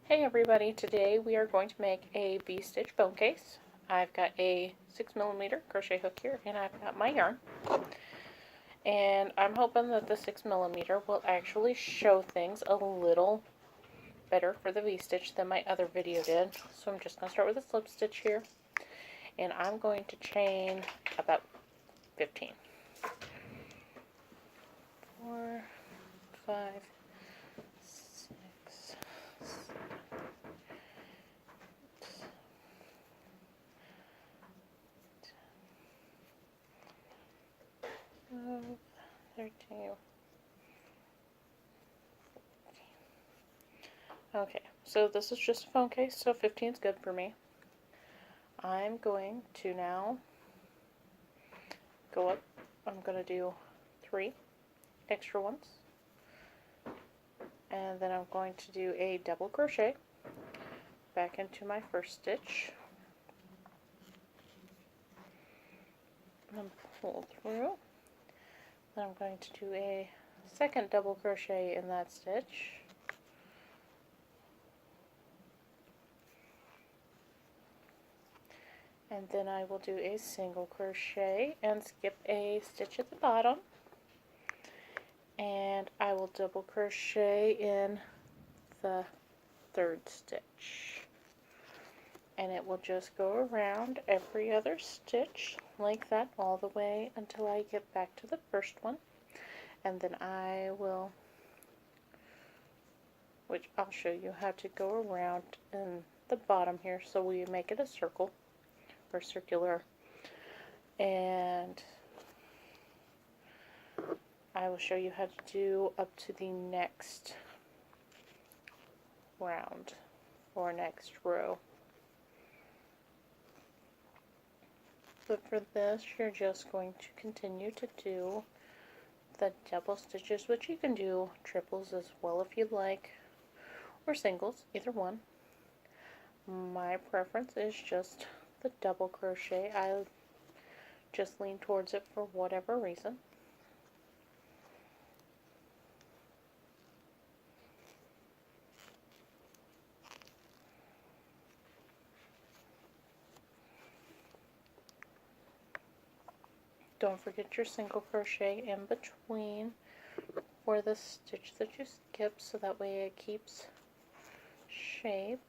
Hey everybody, today we are going to make a V-stitch phone case. I've got a 6mm crochet hook here and I've got my yarn. And I'm hoping that the 6mm will actually show things a little better for the V-stitch than my other video did. So I'm just going to start with a slip stitch here. And I'm going to chain about 15. 4, 5, 6, 12, 13. Okay, so this is just a phone case, so 15 is good for me. I'm going to now go up. I'm going to do 3 extra ones, and then I'm going to do a double crochet back into my first stitch and pull through. Then I'm going to do a second double crochet in that stitch, and then I will do a single crochet and skip a stitch at the bottom, and I will double crochet in the third stitch, and it will just go around every other stitch like that all the way until I get back to the first one, and then I will, which I'll show you how to go around in the bottom here, so we make it a circle or circular, and I will show you how to do up to the next round or next row. But for this, you're just going to continue to do the double stitches, which you can do triples as well if you'd like, or singles, either one. My preference is just the double crochet. I just lean towards it for whatever reason. Don't forget your single crochet in between for the stitch that you skip, so that way it keeps shape.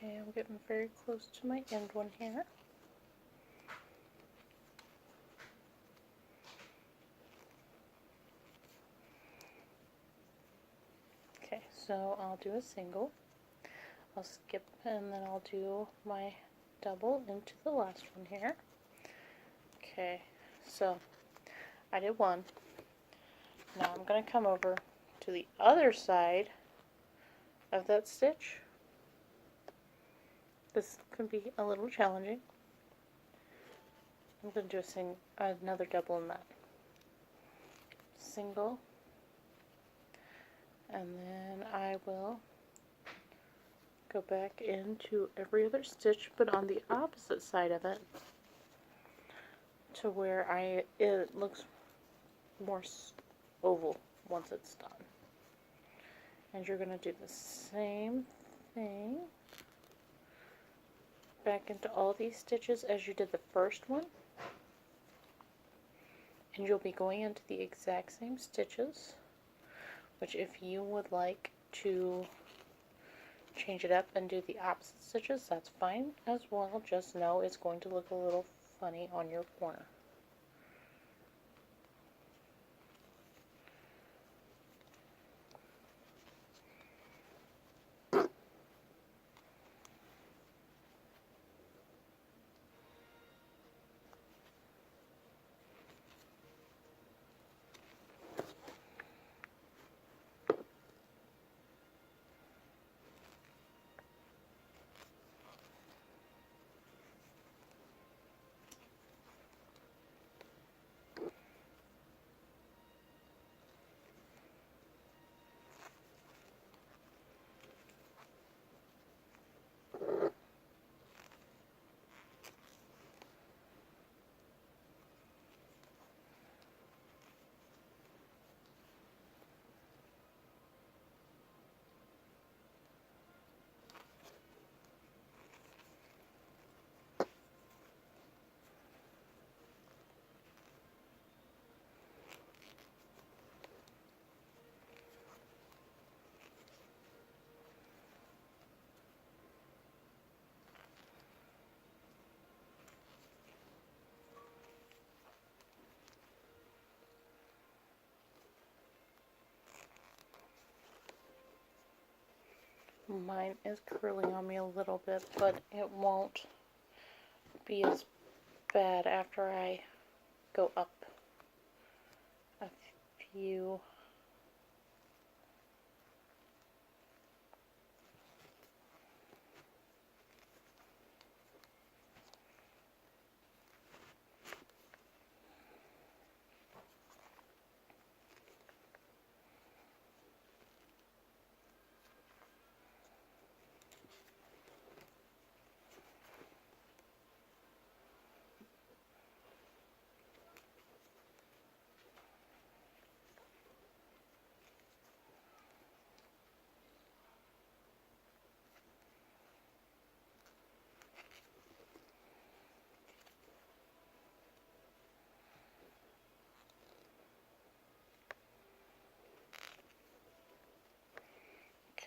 Okay, I'm getting very close to my end one here. Okay, so I'll do a single, I'll skip, and then I'll do my double into the last one here. Okay, so I did one. Now I'm going to come over to the other side of that stitch. This can be a little challenging. I'm going to do another double in that. Single, and then I will go back into every other stitch, but on the opposite side of it, to where it looks more oval once it's done. And you're going to do the same thing back into all these stitches as you did the first one, and you'll be going into the exact same stitches, which if you would like to change it up and do the opposite stitches, that's fine as well. Just know it's going to look a little funny on your corner. Mine is curling on me a little bit, but it won't be as bad after I go up a few.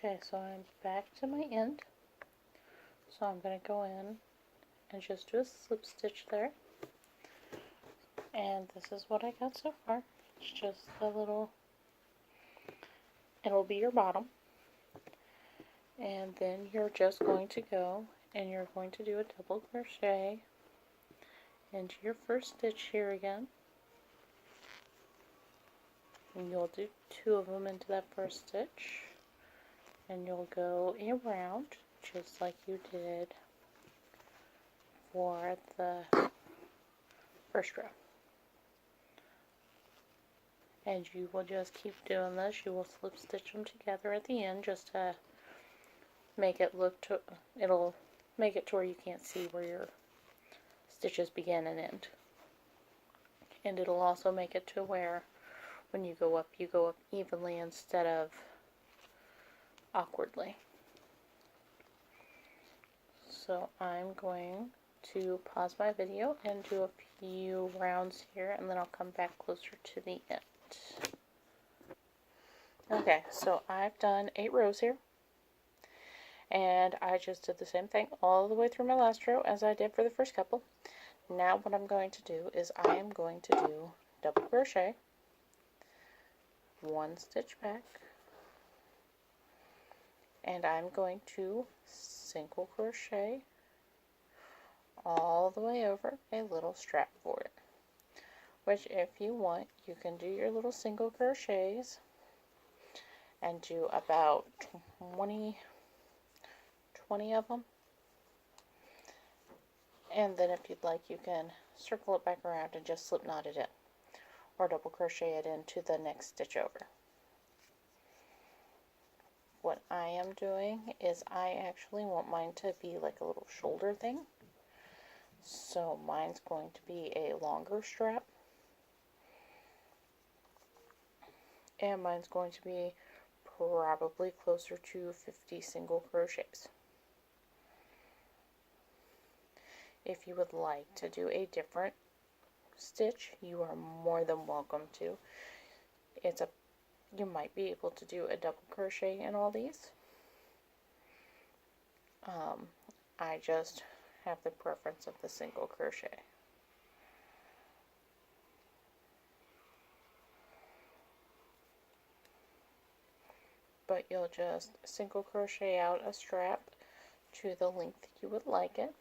Okay, so I'm back to my end. So I'm going to go in and just do a slip stitch there. And this is what I got so far. It's just a little, it'll be your bottom. And then you're just going to go and you're going to do a double crochet into your first stitch here again. And you'll do 2 of them into that first stitch. And you'll go around just like you did for the first row. And you will just keep doing this. You will slip stitch them together at the end just to make it look to, it'll make it to where you can't see where your stitches begin and end. And it'll also make it to where when you go up evenly instead of awkwardly. So I'm going to pause my video and do a few rounds here, and then I'll come back closer to the end. Okay, so I've done 8 rows here, and I just did the same thing all the way through my last row as I did for the first couple. Now what I'm going to do is I am going to do double crochet, 1 stitch back, and I'm going to single crochet all the way over a little strap for it, which if you want you can do your little single crochets and do about 20 of them, and then if you'd like you can circle it back around and just slip knot it in or double crochet it into the next stitch over. What I am doing is I actually want mine to be like a little shoulder thing. So mine's going to be a longer strap. And mine's going to be probably closer to 50 single crochets. If you would like to do a different stitch, you are more than welcome to. You might be able to do a double crochet in all these. I just have the preference of the single crochet. But you'll just single crochet out a strap to the length you would like it.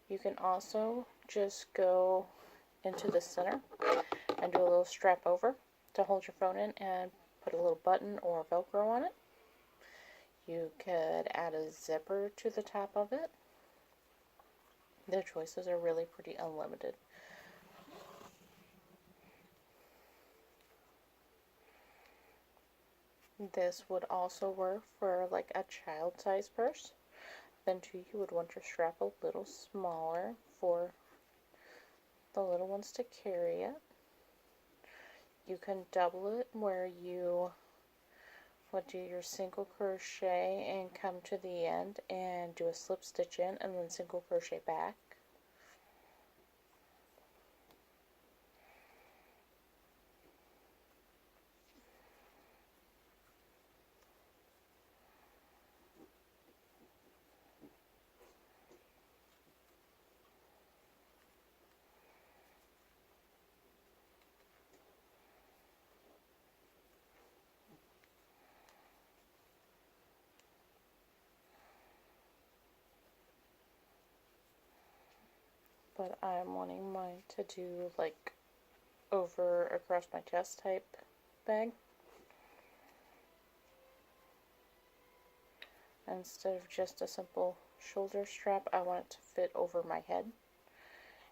You can also just go into the center and do a little strap over to hold your phone in and put a little button or Velcro on it. You could add a zipper to the top of it. The choices are really pretty unlimited. This would also work for like a child-sized purse. Then too, you would want your strap a little smaller for the little ones to carry it. You can double it where you would do your single crochet and come to the end and do a slip stitch in and then single crochet back. but I'm wanting mine to do like over across my chest type bag instead of just a simple shoulder strap. I want it to fit over my head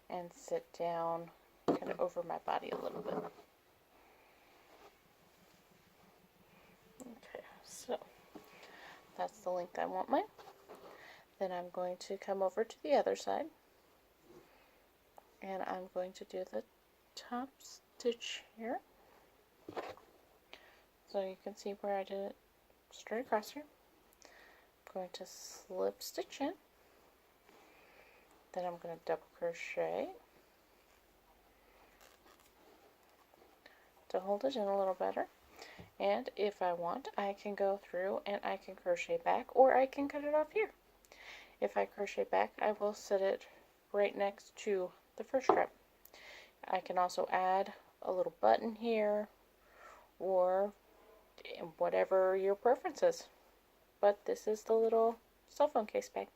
and sit down kind of over my body a little bit. Okay, so that's the length I want mine. Then I'm going to come over to the other side and I'm going to do the top stitch here. So you can see where I did it straight across here. I'm going to slip stitch in. Then I'm going to double crochet to hold it in a little better. And if I want, I can go through and I can crochet back, or I can cut it off here. If I crochet back, I will set it right next to the first strap. I can also add a little button here, or whatever your preference is. But this is the little cell phone case bag.